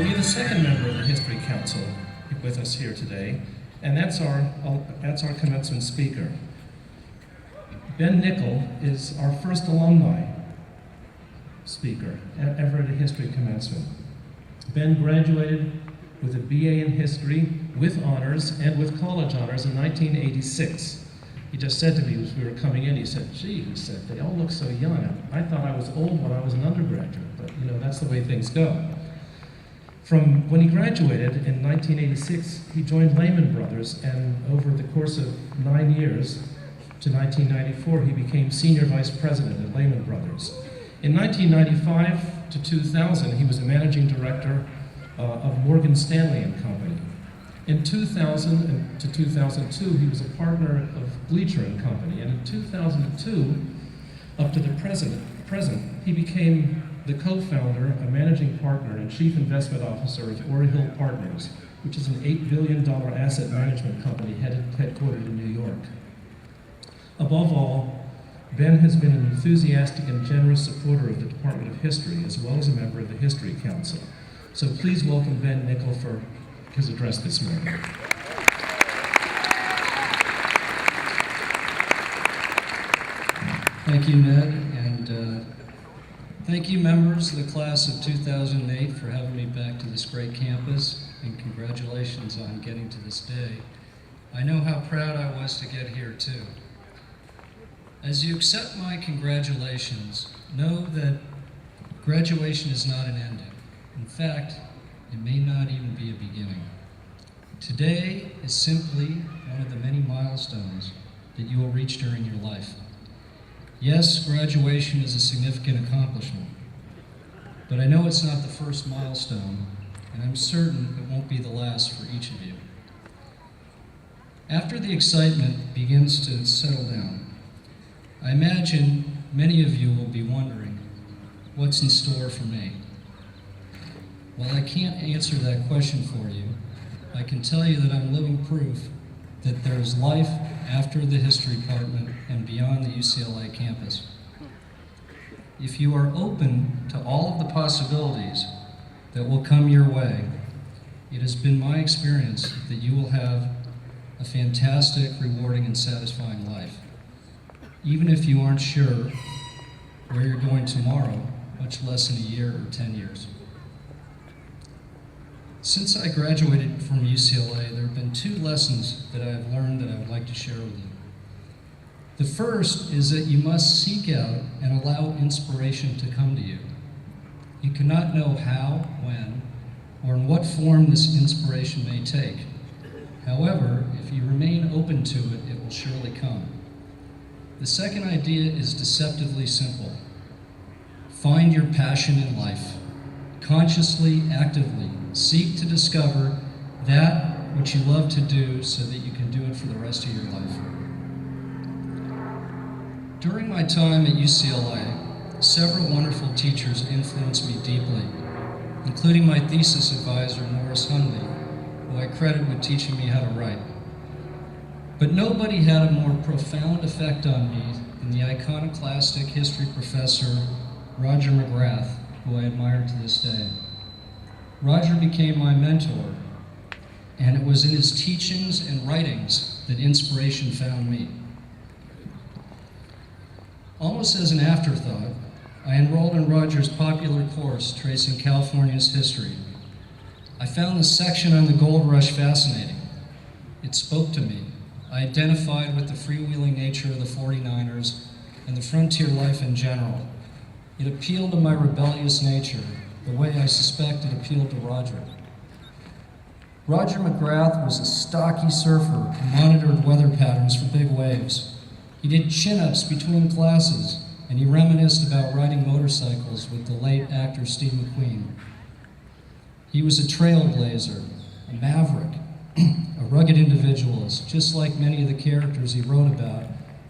be the second member of the History Council with us here today, and that's our commencement speaker. Ben Nickoll is our first alumni speaker ever at a history commencement. Ben graduated with a BA in history with honors and with college honors in 1986. He just said to me as we were coming in, he said, gee, he said, they all look so young. I thought I was old when I was an undergraduate, but you know, that's the way things go. From when he graduated in 1986, he joined Lehman Brothers, and over the course of 9 years, to 1994, he became senior vice president at Lehman Brothers. In 1995 to 2000, he was a managing director of Morgan Stanley and Company. In 2000 to 2002, he was a partner of Bleacher and Company, and in 2002, up to the present, he became the co-founder, a managing partner, and chief investment officer of Ori Hill Partners, which is an $8 billion asset management company headquartered in New York. Above all, Ben has been an enthusiastic and generous supporter of the Department of History, as well as a member of the History Council. So please welcome Ben Nickoll for his address this morning. Thank you, Ned, and thank you, members of the class of 2008, for having me back to this great campus, and congratulations on getting to this day. I know how proud I was to get here, too. As you accept my congratulations, know that graduation is not an ending. In fact, it may not even be a beginning. Today is simply one of the many milestones that you will reach during your life. Yes, graduation is a significant accomplishment, but I know it's not the first milestone, and I'm certain it won't be the last for each of you. After the excitement begins to settle down, I imagine many of you will be wondering, what's in store for me? While I can't answer that question for you, I can tell you that I'm living proof that there's life after the history department and beyond the UCLA campus. If you are open to all of the possibilities that will come your way, it has been my experience that you will have a fantastic, rewarding, and satisfying life, even if you aren't sure where you're going tomorrow, much less in a year or 10 years. Since I graduated from UCLA, there have been 2 lessons that I have learned that I would like to share with you. The first is that you must seek out and allow inspiration to come to you. You cannot know how, when, or in what form this inspiration may take. However, if you remain open to it, it will surely come. The second idea is deceptively simple. Find your passion in life. Consciously, actively, seek to discover that which you love to do so that you can do it for the rest of your life. During my time at UCLA, several wonderful teachers influenced me deeply, including my thesis advisor, Morris Hundley, who I credit with teaching me how to write. But nobody had a more profound effect on me than the iconoclastic history professor, Roger McGrath, who I admire to this day. Roger became my mentor, and it was in his teachings and writings that inspiration found me. Almost as an afterthought, I enrolled in Roger's popular course, Tracing California's History. I found the section on the gold rush fascinating. It spoke to me. I identified with the freewheeling nature of the 49ers and the frontier life in general. It appealed to my rebellious nature, the way I suspect it appealed to Roger. Roger McGrath was a stocky surfer who monitored weather patterns for big waves. He did chin-ups between classes, and he reminisced about riding motorcycles with the late actor Steve McQueen. He was a trailblazer, a maverick, a rugged individualist, just like many of the characters he wrote about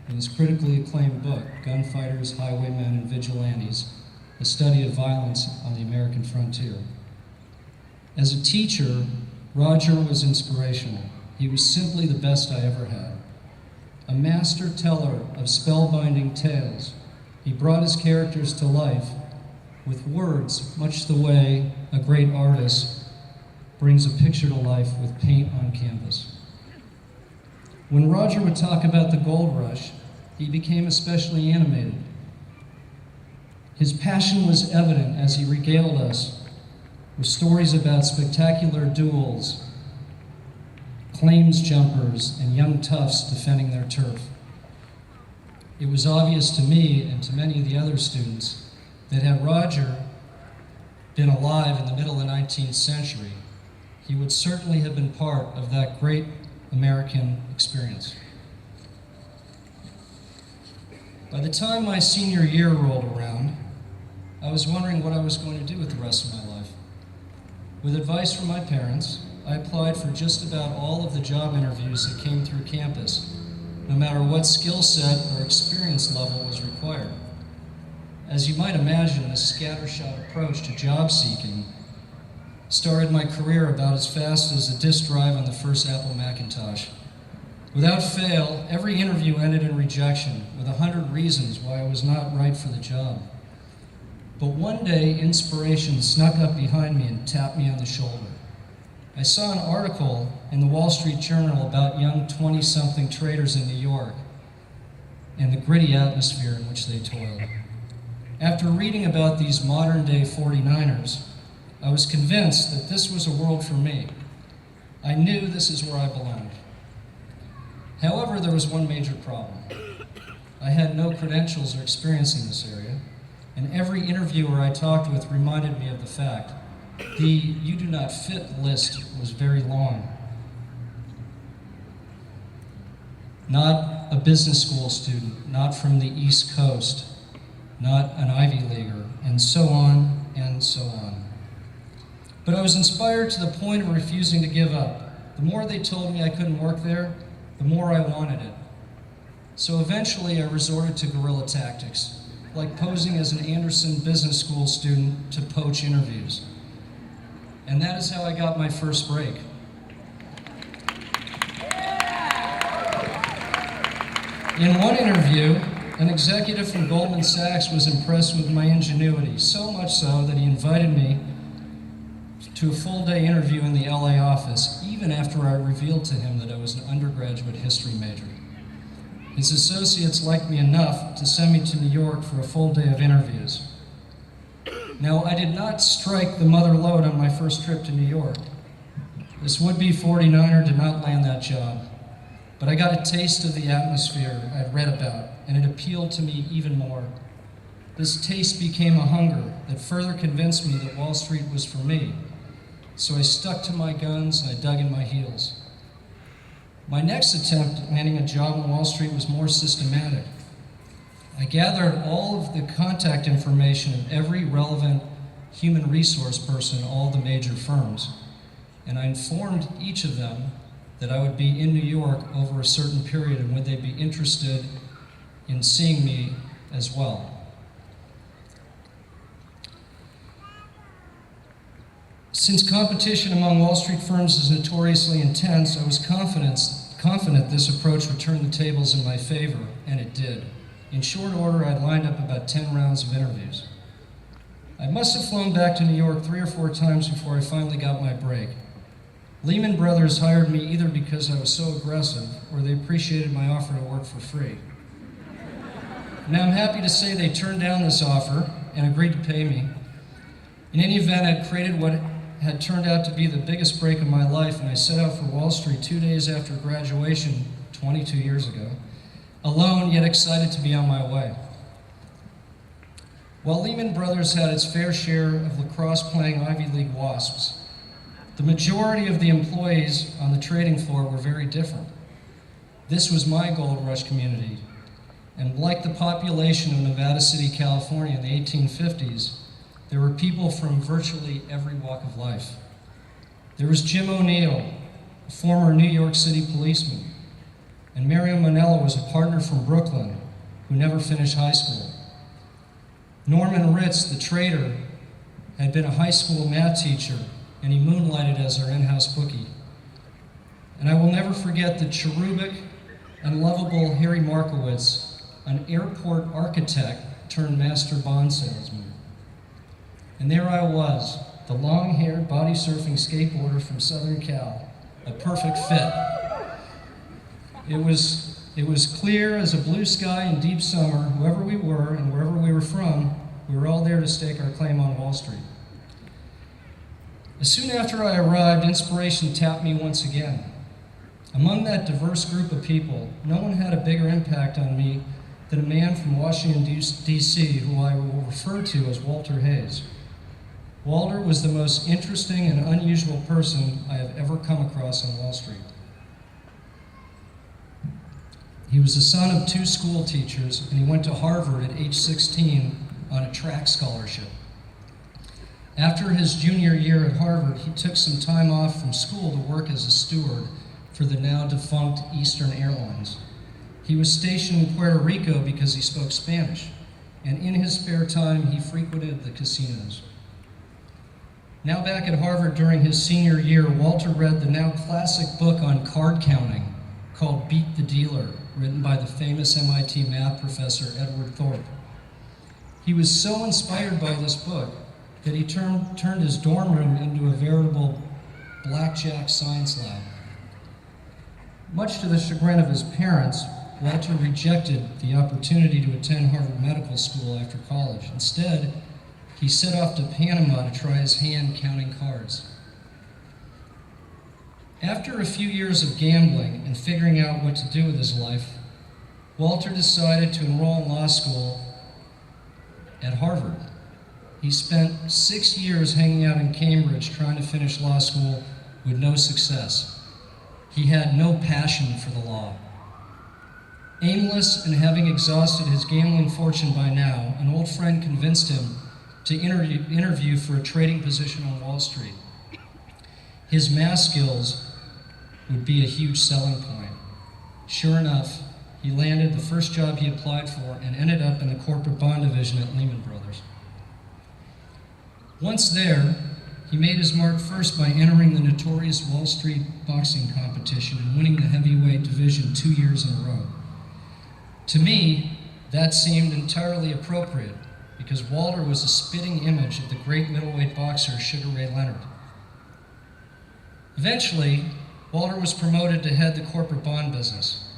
in his critically acclaimed book, Gunfighters, Highwaymen, and Vigilantes, a study of violence on the American frontier. As a teacher, Roger was inspirational. He was simply the best I ever had. A master teller of spellbinding tales, he brought his characters to life with words, much the way a great artist brings a picture to life with paint on canvas. When Roger would talk about the gold rush, he became especially animated. His passion was evident as he regaled us with stories about spectacular duels, claims jumpers, and young toughs defending their turf. It was obvious to me and to many of the other students that had Roger been alive in the middle of the 19th century, he would certainly have been part of that great American experience. By the time my senior year rolled around, I was wondering what I was going to do with the rest of my life. With advice from my parents, I applied for just about all of the job interviews that came through campus, no matter what skill set or experience level was required. As you might imagine, this scattershot approach to job seeking started my career about as fast as a disk drive on the first Apple Macintosh. Without fail, every interview ended in rejection, with 100 reasons why I was not right for the job. But one day, inspiration snuck up behind me and tapped me on the shoulder. I saw an article in the Wall Street Journal about young 20-something traders in New York and the gritty atmosphere in which they toiled. After reading about these modern-day 49ers, I was convinced that this was a world for me. I knew this is where I belonged. However, there was one major problem. I had no credentials or experience in this area, and every interviewer I talked with reminded me of the fact. The "you do not fit" list was very long. Not a business school student, not from the East Coast, not an Ivy Leaguer, and so on and so on. But I was inspired to the point of refusing to give up. The more they told me I couldn't work there, the more I wanted it. So eventually I resorted to guerrilla tactics, like posing as an Anderson Business School student to poach interviews. And that is how I got my first break. In one interview, an executive from Goldman Sachs was impressed with my ingenuity, so much so that he invited me to a full-day interview in the LA office, even after I revealed to him that I was an undergraduate history major. His associates liked me enough to send me to New York for a full day of interviews. Now, I did not strike the mother lode on my first trip to New York. This would-be 49er did not land that job, but I got a taste of the atmosphere I'd read about, and it appealed to me even more. This taste became a hunger that further convinced me that Wall Street was for me. So I stuck to my guns and I dug in my heels. My next attempt at landing a job on Wall Street was more systematic. I gathered all of the contact information of every relevant human resource person at all the major firms, and I informed each of them that I would be in New York over a certain period and would they be interested in seeing me as well. Since competition among Wall Street firms is notoriously intense, I was confident this approach would turn the tables in my favor, and it did. In short order, I'd lined up about 10 rounds of interviews. I must have flown back to New York 3 or 4 times before I finally got my break. Lehman Brothers hired me either because I was so aggressive or they appreciated my offer to work for free. Now, I'm happy to say they turned down this offer and agreed to pay me. In any event, I'd created what had turned out to be the biggest break of my life, and I set out for Wall Street 2 days after graduation 22 years ago, alone yet excited to be on my way. While Lehman Brothers had its fair share of lacrosse-playing Ivy League wasps, the majority of the employees on the trading floor were very different. This was my gold rush community, and like the population of Nevada City, California in the 1850s, there were people from virtually every walk of life. There was Jim O'Neill, a former New York City policeman, and Mario Manella was a partner from Brooklyn who never finished high school. Norman Ritz, the trader, had been a high school math teacher, and he moonlighted as our in-house bookie. And I will never forget the cherubic and lovable Harry Markowitz, an airport architect turned master bond salesman. And there I was, the long-haired, body-surfing skateboarder from Southern Cal, a perfect fit. It was clear as a blue sky in deep summer, whoever we were and wherever we were from, we were all there to stake our claim on Wall Street. As soon after I arrived, inspiration tapped me once again. Among that diverse group of people, no one had a bigger impact on me than a man from Washington, D.C., who I will refer to as Walter Hayes. Walter was the most interesting and unusual person I have ever come across on Wall Street. He was the son of 2 school teachers, and he went to Harvard at age 16 on a track scholarship. After his junior year at Harvard, he took some time off from school to work as a steward for the now defunct Eastern Airlines. He was stationed in Puerto Rico because he spoke Spanish, and in his spare time, he frequented the casinos. Now back at Harvard during his senior year, Walter read the now classic book on card counting called Beat the Dealer, written by the famous MIT math professor Edward Thorpe. He was so inspired by this book that he turned his dorm room into a veritable blackjack science lab. Much to the chagrin of his parents, Walter rejected the opportunity to attend Harvard Medical School after college. Instead, he set off to Panama to try his hand counting cards. After a few years of gambling and figuring out what to do with his life, Walter decided to enroll in law school at Harvard. He spent 6 years hanging out in Cambridge trying to finish law school with no success. He had no passion for the law. Aimless and having exhausted his gambling fortune by now, an old friend convinced him to interview for a trading position on Wall Street. His math skills would be a huge selling point. Sure enough, he landed the first job he applied for and ended up in the corporate bond division at Lehman Brothers. Once there, he made his mark first by entering the notorious Wall Street boxing competition and winning the heavyweight division 2 years in a row. To me, that seemed entirely appropriate because Walter was a spitting image of the great middleweight boxer Sugar Ray Leonard. Eventually, Walter was promoted to head the corporate bond business.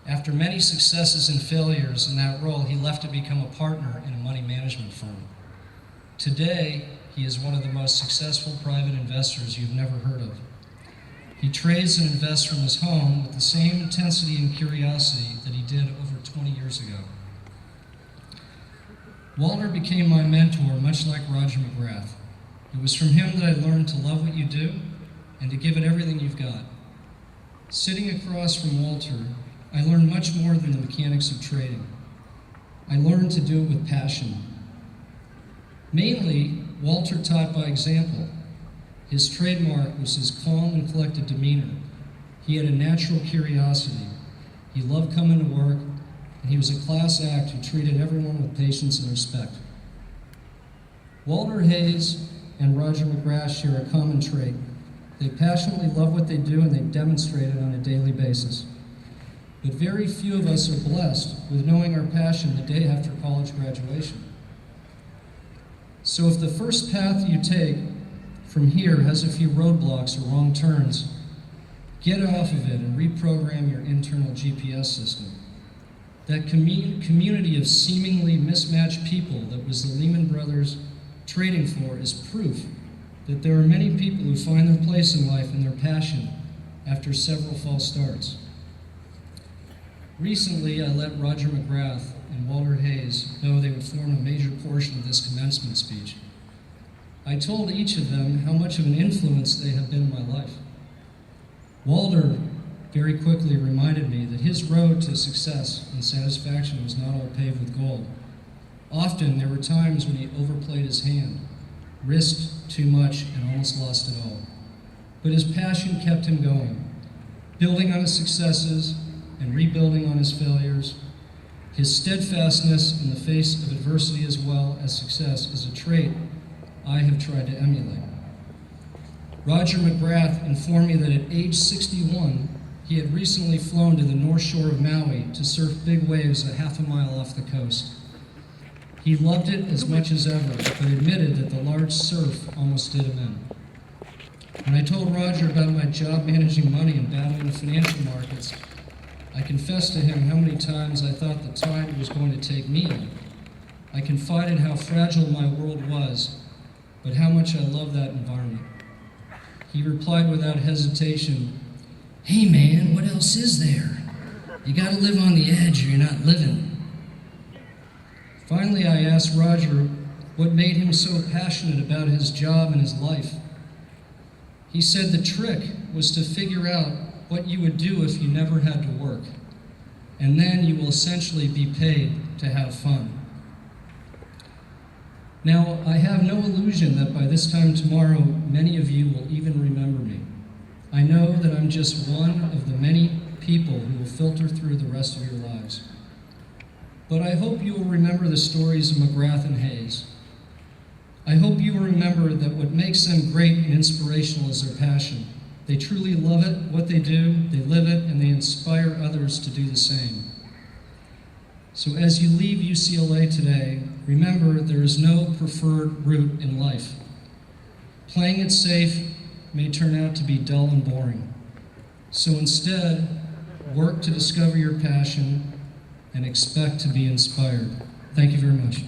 After many successes and failures in that role, he left to become a partner in a money management firm. Today, he is one of the most successful private investors you've never heard of. He trades and invests from his home with the same intensity and curiosity that he did over 20 years ago. Walter became my mentor, much like Roger McGrath. It was from him that I learned to love what you do and to give it everything you've got. Sitting across from Walter, I learned much more than the mechanics of trading. I learned to do it with passion. Mainly, Walter taught by example. His trademark was his calm and collected demeanor. He had a natural curiosity. He loved coming to work, and he was a class act who treated everyone with patience and respect. Walter Hayes and Roger McGrath share a common trait. They passionately love what they do, and they demonstrate it on a daily basis. But very few of us are blessed with knowing our passion the day after college graduation. So if the first path you take from here has a few roadblocks or wrong turns, get off of it and reprogram your internal GPS system. That community of seemingly mismatched people that was the Lehman Brothers trading floor is proof that there are many people who find their place in life and their passion after several false starts. Recently, I let Roger McGrath and Walter Hayes know they would form a major portion of this commencement speech. I told each of them how much of an influence they have been in my life. Walter very quickly reminded me that his road to success and satisfaction was not all paved with gold. Often, there were times when he overplayed his hand, risked too much, and almost lost it all. But his passion kept him going, building on his successes and rebuilding on his failures. His steadfastness in the face of adversity as well as success is a trait I have tried to emulate. Roger McGrath informed me that at age 61, he had recently flown to the north shore of Maui to surf big waves a half a mile off the coast. He loved it as much as ever, but admitted that the large surf almost did him in. When I told Roger about my job managing money and battling the financial markets, I confessed to him how many times I thought the tide was going to take me in. I confided how fragile my world was, but how much I loved that environment. He replied without hesitation, "Hey man, what else is there? You gotta live on the edge or you're not living." Finally, I asked Roger what made him so passionate about his job and his life. He said the trick was to figure out what you would do if you never had to work, and then you will essentially be paid to have fun. Now, I have no illusion that by this time tomorrow, many of you will even remember me. I know that I'm just one of the many people who will filter through the rest of your lives. But I hope you will remember the stories of McGrath and Hayes. I hope you will remember that what makes them great and inspirational is their passion. They truly love it, what they do, they live it, and they inspire others to do the same. So as you leave UCLA today, remember there is no preferred route in life. Playing it safe may turn out to be dull and boring. So instead, work to discover your passion and expect to be inspired. Thank you very much.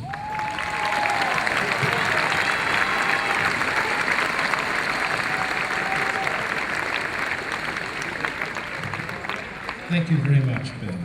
Thank you very much, Ben.